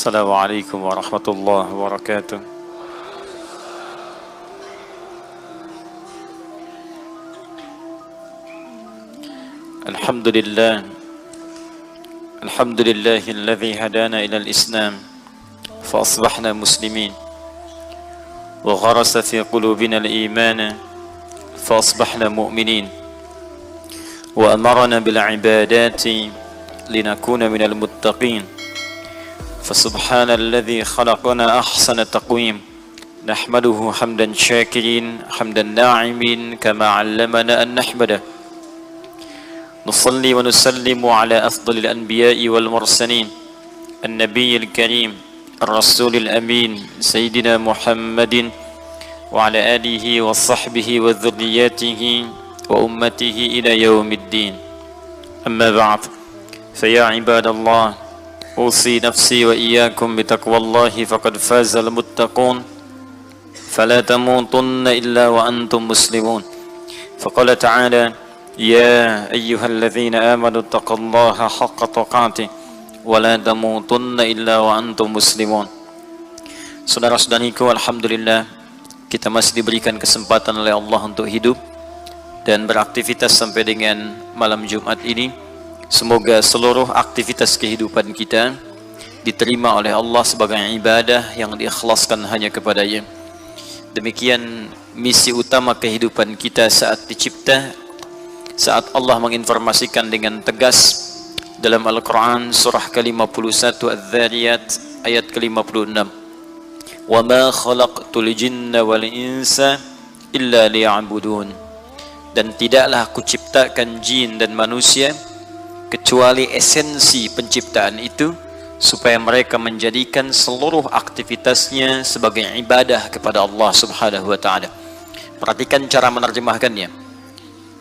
Assalamualaikum warahmatullahi wabarakatuh. Alhamdulillah. Alhamdulillahilladzi hadana ilal Islam fa asbahna muslimin wa gharasa fi qulubina al-iman fa asbahna mu'minin wa amarna bil ibadati linakuna minal muttaqin. فسبحان الذي خلقنا أحسن تقويم نحمده حمدا شاكرين حمدا ناعمين كما علمنا أن نحمده نصلي ونسلم على أفضل الأنبياء والمرسلين النبي الكريم الرسول الأمين سيدنا محمد وعلى آله وصحبه وذرياته وأمته إلى يوم الدين أما بعد فيا عباد الله أوصي نفسي وإياكم بتقوى الله فقد فاز المتقون فلا تموتن إلا وأنتم مسلمون فقال تعالى يا أيها الذين آمنوا اتقوا الله حق تقاته ولا تموتن إلا وأنتم مسلمون. Saudara-saudariku, alhamdulillah kita masih diberikan kesempatan oleh Allah untuk hidup dan beraktivitas sampai dengan malam Jumat ini. Semoga seluruh aktivitas kehidupan kita diterima oleh Allah sebagai ibadah yang diikhlaskan hanya kepada-Nya. Demikian misi utama kehidupan kita saat dicipta, saat Allah menginformasikan dengan tegas dalam Al-Quran surah ke-51 Adz-Dzariyat ayat ke-56. Wa ma khalaqtul jinna wal insa illa liya'budun. Dan tidaklah aku ciptakan jin dan manusia kecuali esensi penciptaan itu supaya mereka menjadikan seluruh aktivitasnya sebagai ibadah kepada Allah Subhanahu wa taala. Perhatikan cara menerjemahkannya.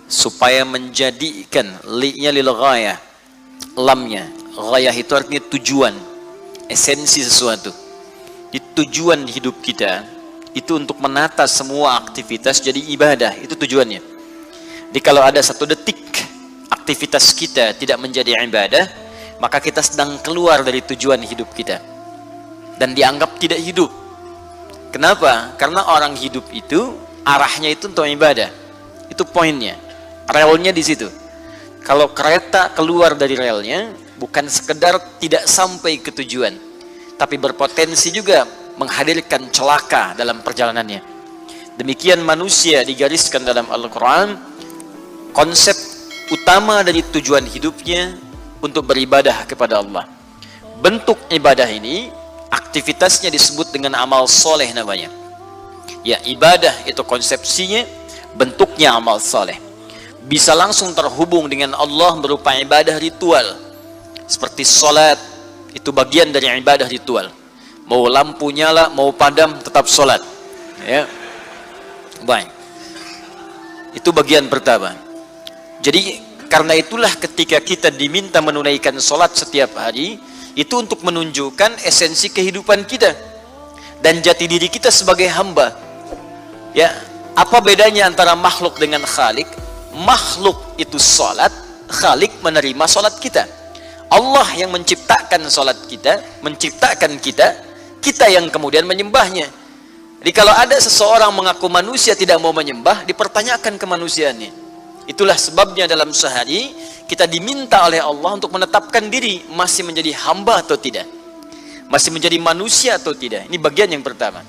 Supaya menjadikan li-nya lil ghayah. Lamnya, ghayah itu artinya tujuan, esensi sesuatu. Di tujuan hidup kita itu untuk menata semua aktivitas jadi ibadah, itu tujuannya. Jadi kalau ada satu detik aktivitas kita tidak menjadi ibadah, maka kita sedang keluar dari tujuan hidup kita dan dianggap tidak hidup. Kenapa? Karena orang hidup itu arahnya itu untuk ibadah. Itu poinnya, relnya di situ. Kalau kereta keluar dari relnya, bukan sekedar tidak sampai ke tujuan, tapi berpotensi juga menghadirkan celaka dalam perjalanannya. Demikian manusia digariskan dalam Al-Quran, konsep utama dari tujuan hidupnya untuk beribadah kepada Allah. Bentuk ibadah ini, aktivitasnya disebut dengan amal soleh namanya. Ya, ibadah itu konsepsinya, bentuknya amal soleh. Bisa langsung terhubung dengan Allah berupa ibadah ritual. Seperti sholat, itu bagian dari ibadah ritual. Mau lampu nyala, mau padam, tetap sholat. Ya, baik. Itu bagian pertama. Jadi karena itulah ketika kita diminta menunaikan sholat setiap hari, itu untuk menunjukkan esensi kehidupan kita dan jati diri kita sebagai hamba. Ya, apa bedanya antara makhluk dengan khalik? Makhluk itu sholat, khalik menerima sholat kita. Allah yang menciptakan sholat kita, menciptakan kita, kita yang kemudian menyembahnya. Jadi kalau ada seseorang mengaku manusia tidak mau menyembah, dipertanyakan kemanusiaannya. Itulah sebabnya dalam sehari kita diminta oleh Allah untuk menetapkan diri masih menjadi hamba atau tidak, masih menjadi manusia atau tidak. Ini bagian yang pertama.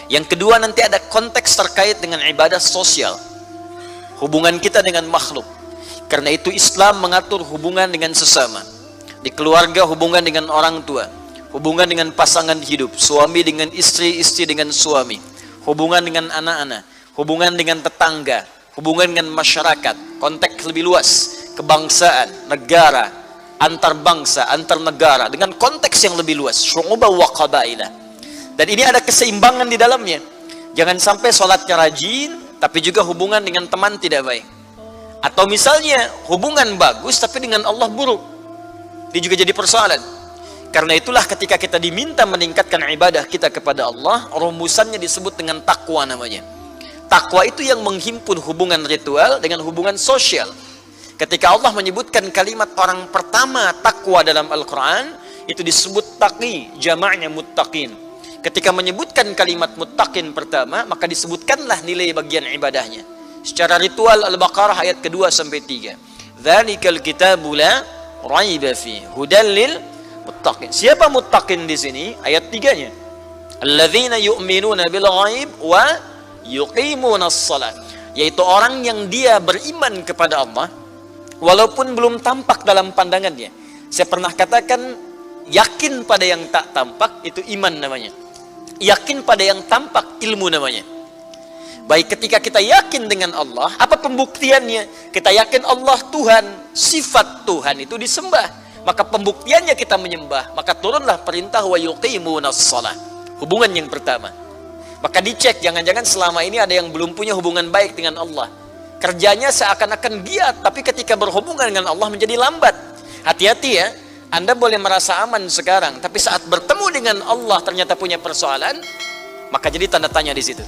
Yang kedua, nanti ada konteks terkait dengan ibadah sosial, hubungan kita dengan makhluk. Karena itu Islam mengatur hubungan dengan sesama. Di keluarga hubungan dengan orang tua, hubungan dengan pasangan hidup, suami dengan istri, istri dengan suami, hubungan dengan anak-anak, hubungan dengan tetangga, hubungan dengan masyarakat, konteks lebih luas, kebangsaan, negara, antar bangsa, antar negara, dengan konteks yang lebih luas, syu'uban wa qabailah. Dan ini ada keseimbangan di dalamnya. Jangan sampai sholatnya rajin, tapi juga hubungan dengan teman tidak baik. Atau misalnya hubungan bagus, tapi dengan Allah buruk. Ini juga jadi persoalan. Karena itulah ketika kita diminta meningkatkan ibadah kita kepada Allah, rumusannya disebut dengan takwa namanya. Takwa itu yang menghimpun hubungan ritual dengan hubungan sosial. Ketika Allah menyebutkan kalimat orang pertama takwa dalam Al-Quran, itu disebut taqi, jamaknya muttaqin. Ketika menyebutkan kalimat muttaqin pertama, maka disebutkanlah nilai bagian ibadahnya. Secara ritual Al-Baqarah ayat kedua sampai 3. Dzalikal kitabu la raiba fi hudal lil muttaqin. Siapa muttaqin di sini? Ayat 3-nya. Alladzina yu'minuna bil ghaib wa yuqimunas shalah. Yaitu orang yang dia beriman kepada Allah walaupun belum tampak dalam pandangannya. Saya pernah katakan, yakin pada yang tak tampak itu iman namanya. Yakin pada yang tampak ilmu namanya. Baik, ketika kita yakin dengan Allah, apa pembuktiannya? Kita yakin Allah Tuhan, sifat Tuhan itu disembah, maka pembuktiannya kita menyembah, maka turunlah perintah wa yuqimunas shalah. Hubungan yang pertama. Maka dicek, jangan-jangan selama ini ada yang belum punya hubungan baik dengan Allah. Kerjanya seakan-akan giat, tapi ketika berhubungan dengan Allah menjadi lambat. Hati-hati ya. Anda boleh merasa aman sekarang, tapi saat bertemu dengan Allah ternyata punya persoalan, maka jadi tanda tanya di situ.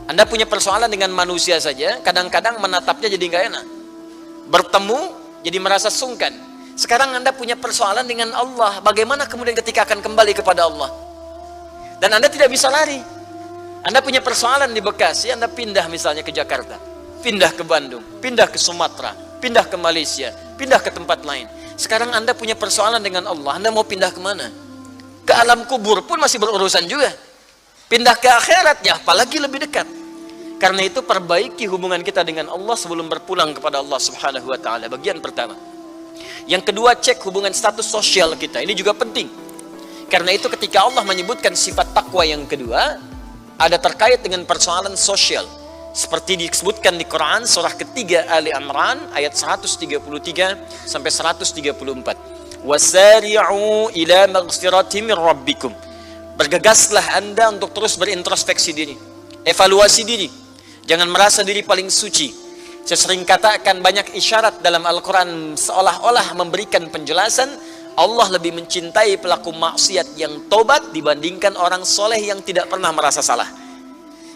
Anda punya persoalan dengan manusia saja, kadang-kadang menatapnya jadi nggak enak. Bertemu jadi merasa sungkan. Sekarang Anda punya persoalan dengan Allah, bagaimana kemudian ketika akan kembali kepada Allah? Dan Anda tidak bisa lari. Anda punya persoalan di Bekasi, Anda pindah misalnya ke Jakarta, pindah ke Bandung, pindah ke Sumatera, pindah ke Malaysia, pindah ke tempat lain. Sekarang Anda punya persoalan dengan Allah, Anda mau pindah kemana? Ke alam kubur pun masih berurusan juga. Pindah ke akhirat ya, apalagi lebih dekat. Karena itu perbaiki hubungan kita dengan Allah sebelum berpulang kepada Allah Subhanahu wa taala. Bagian pertama. Yang kedua, cek hubungan status sosial kita. Ini juga penting. Karena itu ketika Allah menyebutkan sifat takwa yang kedua, ada terkait dengan persoalan sosial. Seperti disebutkan di Quran surah ketiga Ali Imran ayat 133 sampai 134. Wasari'u ila maghfirati min rabbikum. Bergegaslah Anda untuk terus berintrospeksi diri, evaluasi diri. Jangan merasa diri paling suci. Saya sering katakan, banyak isyarat dalam Al-Quran seolah-olah memberikan penjelasan Allah lebih mencintai pelaku maksiat yang tobat dibandingkan orang soleh yang tidak pernah merasa salah.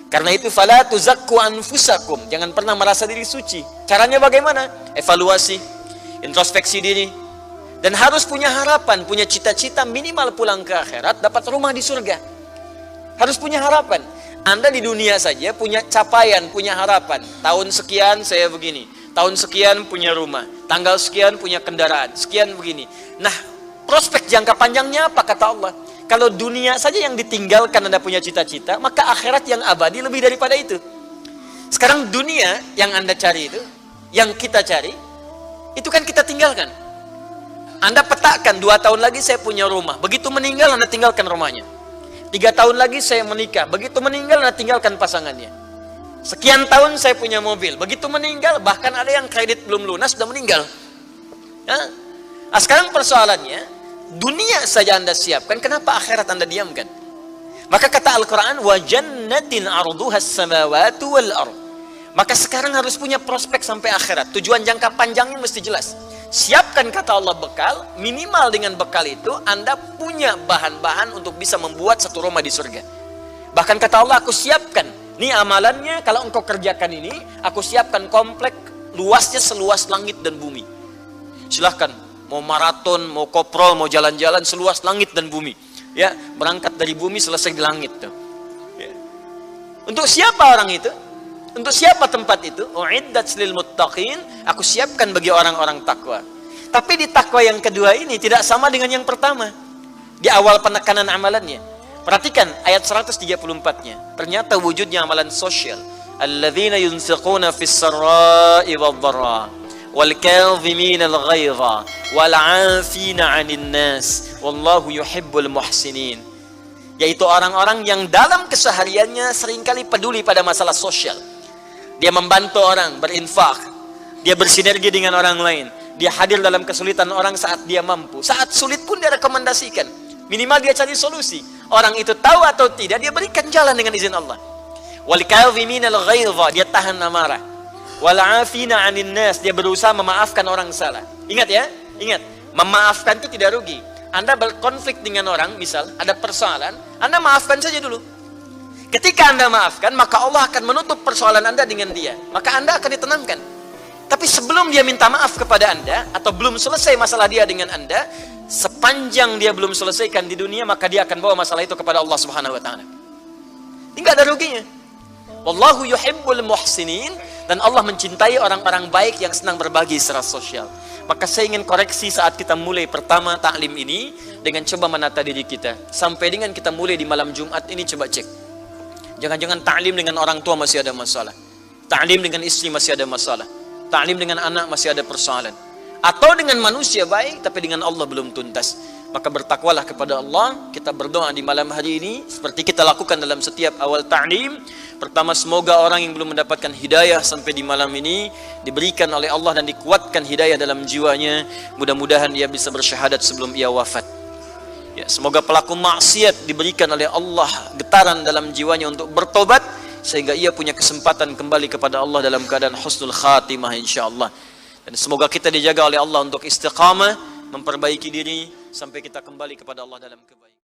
Karena itu fala tuzakku anfusakum, jangan pernah merasa diri suci. Caranya bagaimana? Evaluasi, introspeksi diri, dan harus punya harapan, punya cita-cita minimal pulang ke akhirat dapat rumah di surga. Harus punya harapan. Anda di dunia saja punya capaian, punya harapan. Tahun sekian saya begini, tahun sekian punya rumah, tanggal sekian punya kendaraan, sekian begini. Nah, prospek jangka panjangnya apa kata Allah? Kalau dunia saja yang ditinggalkan Anda punya cita-cita, maka akhirat yang abadi lebih daripada itu. Sekarang dunia yang Anda cari itu, yang kita cari, itu kan kita tinggalkan. Anda petakan, 2 tahun lagi saya punya rumah. Begitu meninggal Anda tinggalkan rumahnya. 3 tahun lagi saya menikah. Begitu meninggal Anda tinggalkan pasangannya. Sekian tahun saya punya mobil. Begitu meninggal, bahkan ada yang kredit belum lunas sudah meninggal. Nah, sekarang persoalannya, dunia saja Anda siapkan, kenapa akhirat Anda diamkan? Maka kata Al-Quran, wa jannatin arduhas samawati wal ard. Maka sekarang harus punya prospek sampai akhirat. Tujuan jangka panjangnya mesti jelas. Siapkan kata Allah bekal, minimal dengan bekal itu Anda punya bahan-bahan untuk bisa membuat satu rumah di surga. Bahkan kata Allah, aku siapkan, ini amalannya kalau engkau kerjakan ini, aku siapkan komplek luasnya seluas langit dan bumi. Silahkan, mau maraton, mau koprol, mau jalan-jalan seluas langit dan bumi. Ya, berangkat dari bumi selesai di langit tuh. Ya. Untuk siapa orang itu? Untuk siapa tempat itu? Uiddat lil muttaqin, aku siapkan bagi orang-orang takwa. Tapi di takwa yang kedua ini tidak sama dengan yang pertama. Di awal penekanan amalannya. Perhatikan ayat 134-nya. Ternyata wujudnya amalan sosial. Alladzina yunfiquna fis sarra'i wadh-dharra wal kadhimina al-ghaidha wal 'afina 'anil nas wallahu yuhibbul muhsinin. Yaitu orang-orang yang dalam kesehariannya seringkali peduli pada masalah sosial. Dia membantu orang, berinfak. Dia bersinergi dengan orang lain. Dia hadir dalam kesulitan orang saat dia mampu. Saat sulit pun dia rekomendasikan. Minimal dia cari solusi. Orang itu tahu atau tidak, dia berikan jalan dengan izin Allah. Wal kadhimina al-ghaidha, dia tahan amarah. Wal 'afina 'anil nas, dia berusaha memaafkan orang salah. Ingat ya, ingat. Memaafkan itu tidak rugi. Anda berkonflik dengan orang, misal ada persoalan, Anda maafkan saja dulu. Ketika Anda maafkan, maka Allah akan menutup persoalan Anda dengan dia. Maka Anda akan ditenangkan. Tapi sebelum dia minta maaf kepada Anda, atau belum selesai masalah dia dengan Anda, sepanjang dia belum selesaikan di dunia, maka dia akan bawa masalah itu kepada Allah Subhanahu wa Ta'ala. Ini nggak ada ruginya. Wallahu yuhibbul muhsinin, dan Allah mencintai orang-orang baik yang senang berbagi secara sosial. Maka saya ingin koreksi saat kita mulai pertama taklim ini, dengan coba menata diri kita. Sampai dengan kita mulai di malam Jumat ini, coba cek. Jangan-jangan taklim dengan orang tua masih ada masalah. Taklim dengan istri masih ada masalah. Taklim dengan anak masih ada persoalan. Atau dengan manusia baik, tapi dengan Allah belum tuntas. Maka bertakwalah kepada Allah. Kita berdoa di malam hari ini seperti kita lakukan dalam setiap awal ta'lim. Pertama, semoga orang yang belum mendapatkan hidayah sampai di malam ini diberikan oleh Allah dan dikuatkan hidayah dalam jiwanya. Mudah-mudahan dia bisa bersyahadat sebelum ia wafat. Ya, semoga pelaku maksiat diberikan oleh Allah getaran dalam jiwanya untuk bertobat, sehingga ia punya kesempatan kembali kepada Allah dalam keadaan husnul khatimah insyaallah. Dan semoga kita dijaga oleh Allah untuk istiqamah, memperbaiki diri sampai kita kembali kepada Allah dalam kebaikan.